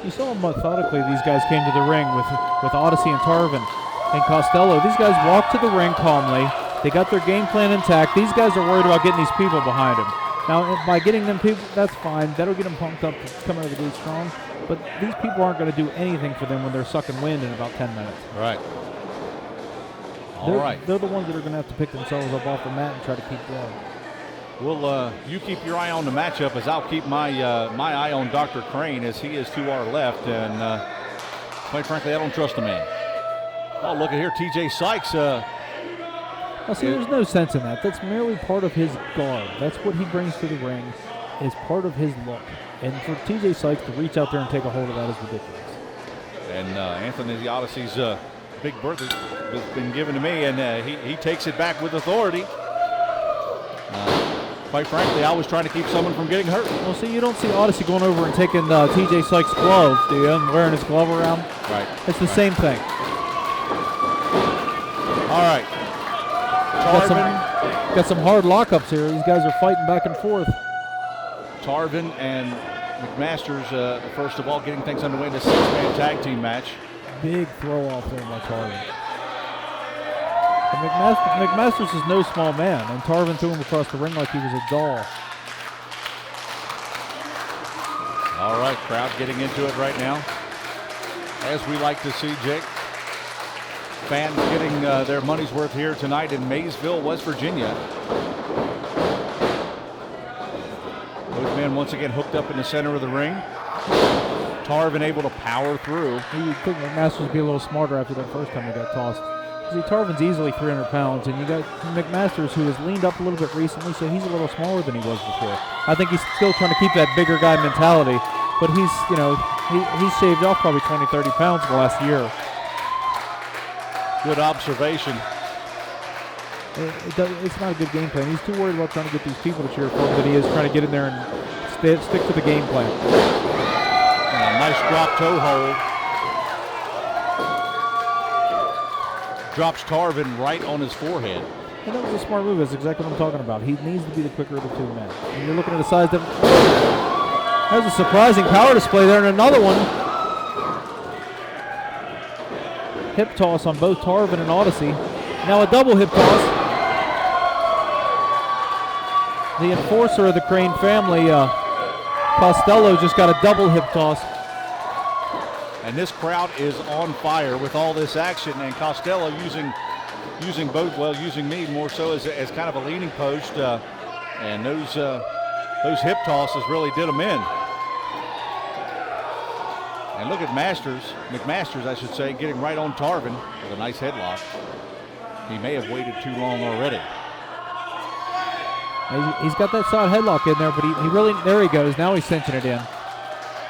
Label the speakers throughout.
Speaker 1: You saw methodically these guys came to the ring with Odyssey and Tarvin and Costello. These guys walked to the ring calmly. They got their game plan intact. These guys are worried about getting these people behind them. Now, by getting them people, that's fine. That'll get them pumped up to come out of the gate strong. But these people aren't going to do anything for them when they're sucking wind in about 10 minutes.
Speaker 2: Right. All right.
Speaker 1: They're the ones that are going to have to pick themselves up off the mat and try to keep going.
Speaker 2: Well, you keep your eye on the matchup as I'll keep my eye on Dr. Crane as he is to our left. And quite frankly, I don't trust the man. Oh, look at here, T.J. Sykes.
Speaker 1: Now, see, there's no sense in that. That's merely part of his guard. That's what he brings to the ring, is part of his look. And for T.J. Sykes to reach out there and take a hold of that is ridiculous.
Speaker 2: And Anthony the Odyssey's big berth has been given to me, and he takes it back with authority. Quite frankly, I was trying to keep someone from getting hurt.
Speaker 1: Well, see, you don't see Odyssey going over and taking T.J. Sykes' glove, do you, and wearing his glove around?
Speaker 2: Right.
Speaker 1: It's the same thing.
Speaker 2: All right.
Speaker 1: Got some hard lockups here. These guys are fighting back and forth.
Speaker 2: Tarvin and McMasters, first of all, getting things underway in the six-man tag team match.
Speaker 1: Big throw off there by Tarvin. McMasters is no small man, and Tarvin threw him across the ring like he was a doll.
Speaker 2: All right, crowd getting into it right now. As we like to see, Jake. Fans getting their money's worth here tonight in Maysville, West Virginia. Both men once again hooked up in the center of the ring. Tarvin able to power through.
Speaker 1: You'd think McMasters would be a little smarter after that first time he got tossed. See, Tarvin's easily 300 pounds, and you got McMasters, who has leaned up a little bit recently, so he's a little smaller than he was before. I think he's still trying to keep that bigger guy mentality, but he's shaved off probably 20, 30 pounds in the last year.
Speaker 2: Good observation.
Speaker 1: It's not a good game plan. He's too worried about trying to get these people to cheer for him than he is trying to get in there and stick to the game plan.
Speaker 2: And a nice drop toe hold. Drops Tarvin right on his forehead.
Speaker 1: And that was a smart move. That's exactly what I'm talking about. He needs to be the quicker of the two men. And you're looking at a size that... There's a surprising power display there, and another one. Hip toss on both Tarvin and Odyssey. Now a double hip toss. The enforcer of the Crane family, Costello, just got a double hip toss.
Speaker 2: And this crowd is on fire with all this action, and Costello using both, well, using me more so as kind of a leaning post, and those hip tosses really did him in. And look at McMasters, I should say, getting right on Tarvin with a nice headlock. He may have waited too long already.
Speaker 1: He's got that side headlock in there, but he really, there he goes. Now he's cinching it in.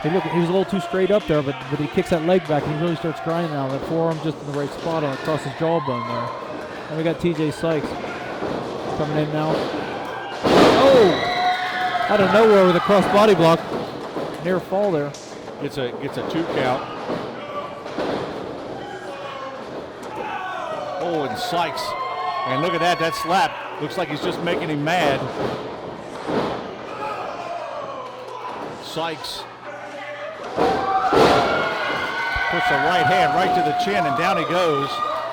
Speaker 1: He was a little too straight up there, but he kicks that leg back and he really starts grinding now. That forearm just in the right spot across his jawbone there. And we got T.J. Sykes coming in now. Oh! Out of nowhere with a cross body block. Near fall there.
Speaker 2: Gets a 2 count. Oh, and Sykes. And look at that slap. Looks like he's just making him mad. Sykes puts a right hand right to the chin, and down he goes.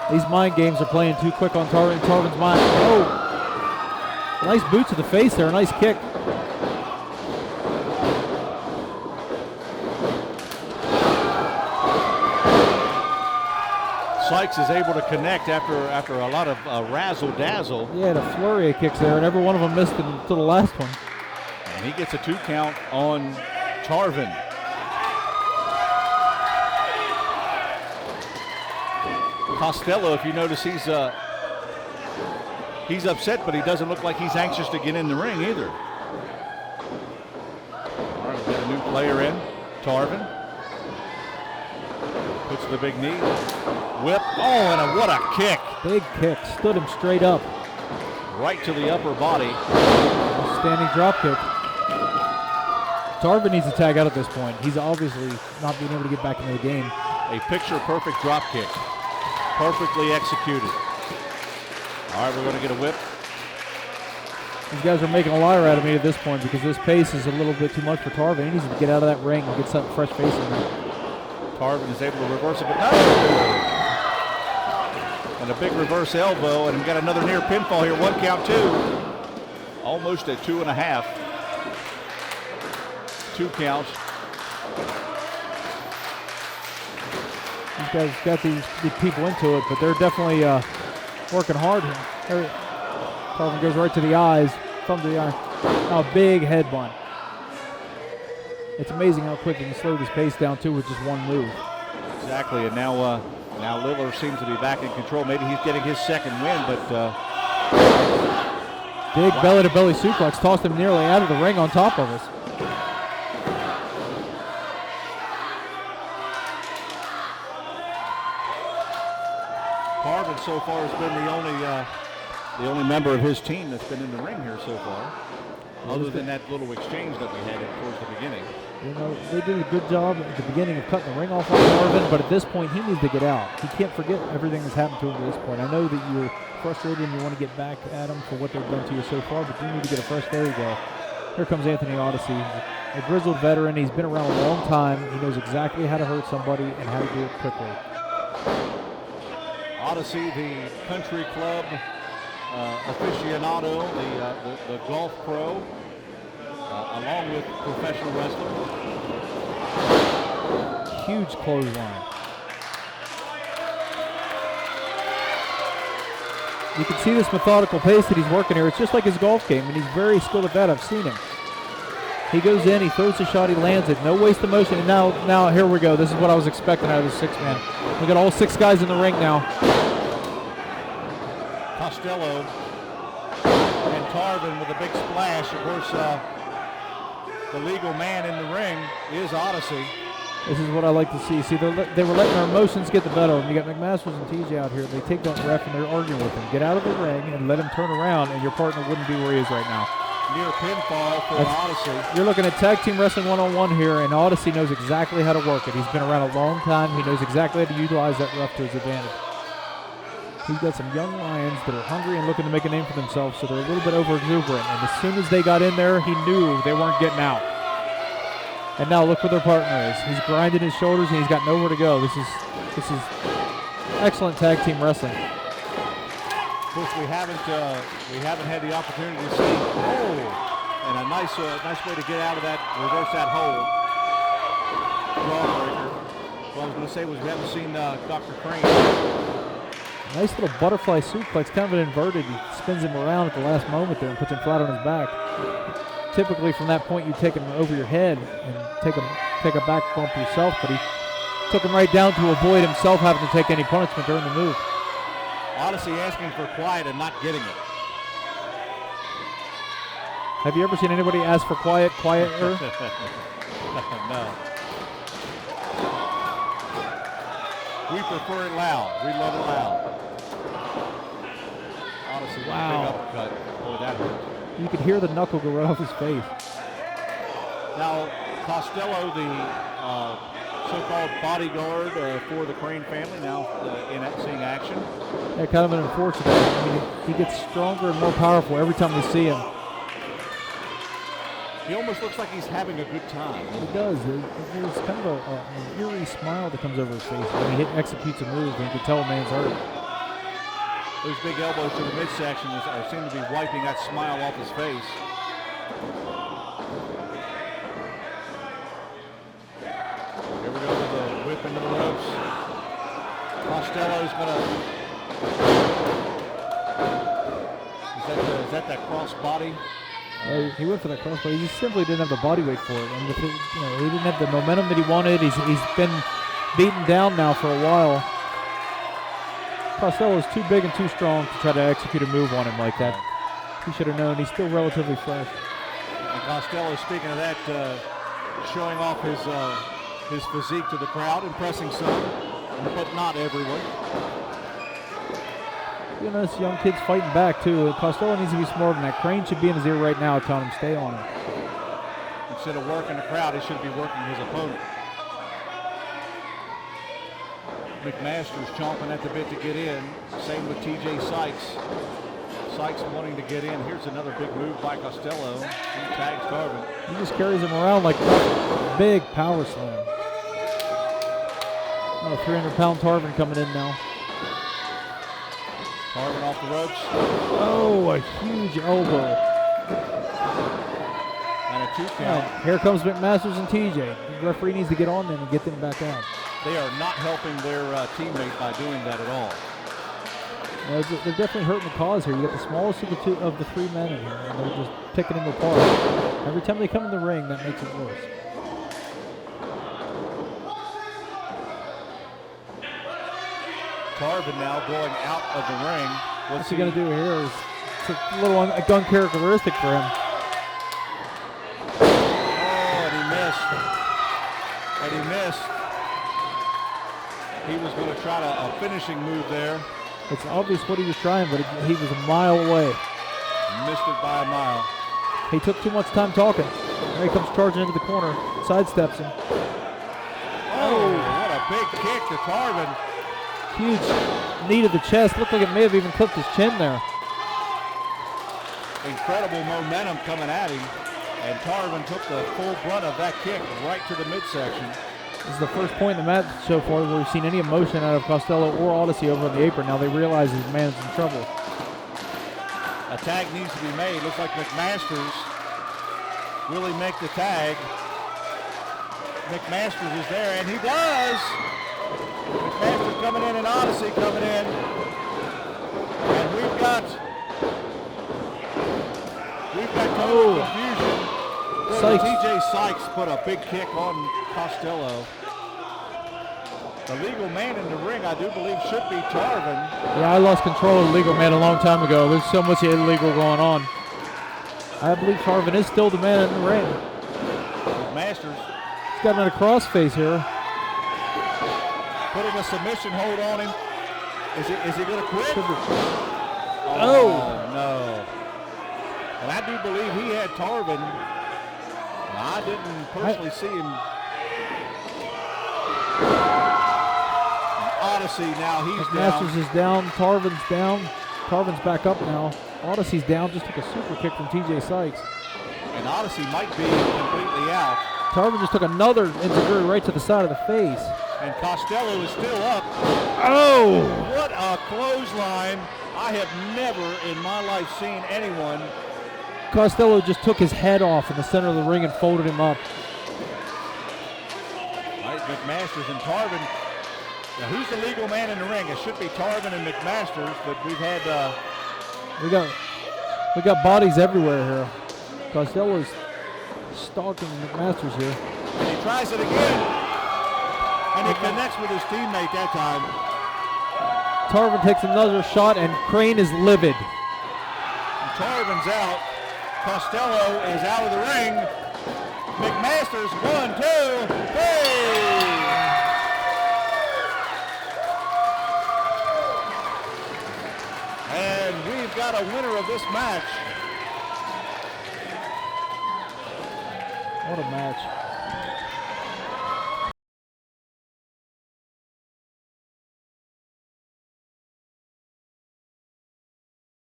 Speaker 1: These mind games are playing too quick on Tarvin's mind. Oh! Nice boot to the face there, a nice kick.
Speaker 2: Sykes is able to connect after a lot of razzle-dazzle.
Speaker 1: Yeah, the flurry of kicks there, and every one of them missed until the last one.
Speaker 2: And he gets a 2 count on Tarvin. Costello, if you notice, he's upset, but he doesn't look like he's anxious to get in the ring either. All right, we've got a new player in, Tarvin. Puts the big knee. Whip. Oh, and what a kick.
Speaker 1: Big kick. Stood him straight up.
Speaker 2: Right to the upper body.
Speaker 1: Standing drop kick. Tarvin needs to tag out at this point. He's obviously not being able to get back into the game.
Speaker 2: A picture-perfect drop kick. Perfectly executed. All right, we're going to get a whip.
Speaker 1: These guys are making a liar out of me at this point because this pace is a little bit too much for Tarvin. He needs to get out of that ring and get some fresh face in there.
Speaker 2: Tarvin is able to reverse it, but no! And a big reverse elbow, and we got another near pinfall here. 1 count, 2. Almost at 2.5. 2 counts.
Speaker 1: These guys got these people into it, but they're definitely working hard here. Tarvin goes right to the eyes, thumb to the eye. Oh, big head bunt. It's amazing how quick he can slow this pace down too with just one move.
Speaker 2: Exactly, and now Liller seems to be back in control. Maybe he's getting his second win, but
Speaker 1: big belly-to-belly suplex tossed him nearly out of the ring on top of us.
Speaker 2: Tarvin so far has been the only member of his team that's been in the ring here so far, other than that little exchange that we had towards the beginning.
Speaker 1: You know, they did a good job at the beginning of cutting the ring off on Tarvin, but at this point he needs to get out. He can't forget everything that's happened to him at this point. I know that you're frustrated and you want to get back at him for what they've done to you so far, but you need to get a fresh. There you go. Here comes Anthony Odyssey, a grizzled veteran. He's been around a long time. He knows exactly how to hurt somebody and how to do it quickly.
Speaker 2: Odyssey, the country club aficionado, the golf pro, along with professional wrestler.
Speaker 1: Huge clothesline. You can see this methodical pace that he's working here. It's just like his golf game, and he's very skilled at that. I've seen him. He goes in, he throws the shot, he lands it. No waste of motion. And now here we go. This is what I was expecting out of the 6-man. We got all 6 guys in the ring now.
Speaker 2: Costello and Tarvin with a big splash. Of course, the legal man in the ring is Odyssey.
Speaker 1: This is what I like to see. See, they were letting their emotions get the better of them. You got McMasters and TJ out here. They take that ref and they're arguing with him. Get out of the ring and let him turn around, and your partner wouldn't be where he is right now.
Speaker 2: Near pinfall for Odyssey.
Speaker 1: You're looking at tag team wrestling one-on-one here, and Odyssey knows exactly how to work it. He's been around a long time. He knows exactly how to utilize that ref to his advantage. He's got some young lions that are hungry and looking to make a name for themselves, so they're a little bit over-exuberant. And as soon as they got in there, he knew they weren't getting out. And now look where their partner is. He's grinding his shoulders, and he's got nowhere to go. This is excellent tag team wrestling.
Speaker 2: Of course, we haven't had the opportunity to see. Oh, and a nice way to get out of that, reverse that hold. Jawbreaker. What I was going to say was we haven't seen Dr.Crane.
Speaker 1: Nice little butterfly suplex, kind of an inverted. He spins him around at the last moment there and puts him flat on his back. Typically, from that point, you take him over your head and take a back bump yourself, but he took him right down to avoid himself having to take any punishment during the move.
Speaker 2: Odyssey asking for quiet and not getting it.
Speaker 1: Have you ever seen anybody ask for quieter?
Speaker 2: No. We prefer it loud. We love it loud. Odyssey, wow. Big uppercut. Boy, that hurt.
Speaker 1: You could hear the knuckle go right off his face.
Speaker 2: Now, Costello, the so-called bodyguard for the Crane family, now seeing action.
Speaker 1: Yeah, kind of an unfortunate. I mean, he gets stronger and more powerful every time we see him.
Speaker 2: He almost looks like he's having a good time.
Speaker 1: He does. There's kind of an eerie smile that comes over his face when he executes a move, and you can tell a man's hurt.
Speaker 2: Those big elbows to the midsection seem to be wiping that smile off his face. Here we go with the whip into the ropes. Costello's gonna. Is that that cross body?
Speaker 1: He went for that cross body. He just simply didn't have the body weight for it, and he didn't have the momentum that he wanted. He's been beaten down now for a while. Costello is too big and too strong to try to execute a move on him like that. He should have known. He's still relatively fresh.
Speaker 2: And Costello, speaking of that, showing off his physique to the crowd, impressing some, but not everyone.
Speaker 1: You know, this young kid's fighting back, too. Costello needs to be smarter than that. Crane should be in his ear right now telling him stay on him.
Speaker 2: Instead of working the crowd, he should be working his opponent. McMasters chomping at the bit to get in. Same with TJ Sykes. Sykes wanting to get in. Here's another big move by Costello. He tags Tarvin.
Speaker 1: He just carries him around like a big power slam. Oh, 300-pound Tarvin coming in now.
Speaker 2: Tarvin off the ropes.
Speaker 1: Oh, a huge elbow.
Speaker 2: And a 2 count.
Speaker 1: Here comes McMasters and TJ. The referee needs to get on them and get them back out.
Speaker 2: They are not helping their teammate by doing that at all.
Speaker 1: They're definitely hurting the cause here. You got the smallest of the 3 men in here, and they're just picking them apart. Every time they come in the ring, that makes it worse.
Speaker 2: Tarvin now going out of the ring.
Speaker 1: What's he going to do here? It's a little uncharacteristic for him.
Speaker 2: Oh, and he missed. And he missed. He was going to try a finishing move there.
Speaker 1: It's obvious what he was trying, but he was a mile away.
Speaker 2: Missed it by a mile.
Speaker 1: He took too much time talking. There he comes charging into the corner, sidesteps him.
Speaker 2: Oh, what a big kick to Tarvin.
Speaker 1: Huge knee to the chest. Looked like it may have even clipped his chin there.
Speaker 2: Incredible momentum coming at him. And Tarvin took the full brunt of that kick right to the midsection.
Speaker 1: This is the first point in the match so far where we've seen any emotion out of Costello or Odyssey over on the apron. Now they realize his man's in trouble.
Speaker 2: A tag needs to be made. Looks like McMasters really make the tag. McMasters is there, and he does. McMasters coming in and Odyssey coming in. And we've got total confusion.
Speaker 1: Sykes.
Speaker 2: TJ Sykes put a big kick on Costello. The legal man in the ring, I do believe, should be Tarvin.
Speaker 1: Yeah, I lost control of the legal man a long time ago. There's so much illegal going on. I believe Tarvin is still the man in the ring.
Speaker 2: Masters.
Speaker 1: He's got another crossface here.
Speaker 2: Putting a submission hold on him. Is he going to quit?
Speaker 1: Oh,
Speaker 2: no. And I do believe he had Tarvin. I didn't personally see him. Odyssey now, he's
Speaker 1: McMasters is down, Tarvin's down. Tarvin's back up now. Odyssey's down, just took a super kick from TJ Sykes.
Speaker 2: And Odyssey might be completely out.
Speaker 1: Tarvin just took another enziguri right to the side of the face.
Speaker 2: And Costello is still up.
Speaker 1: Oh!
Speaker 2: What a clothesline. I have never in my life seen anyone.
Speaker 1: Costello just took his head off in the center of the ring and folded him up.
Speaker 2: All right, McMasters and Tarvin. Now, who's the legal man in the ring? It should be Tarvin and McMasters, but we've had
Speaker 1: we got bodies everywhere here. Costello's stalking McMasters here.
Speaker 2: And he tries it again. And he connects with his teammate that time.
Speaker 1: Tarvin takes another shot and Crane is livid.
Speaker 2: And Tarvin's out. Costello is out of the ring. McMasters, 1, 2, 3. And we've got a winner of this match.
Speaker 1: What a match.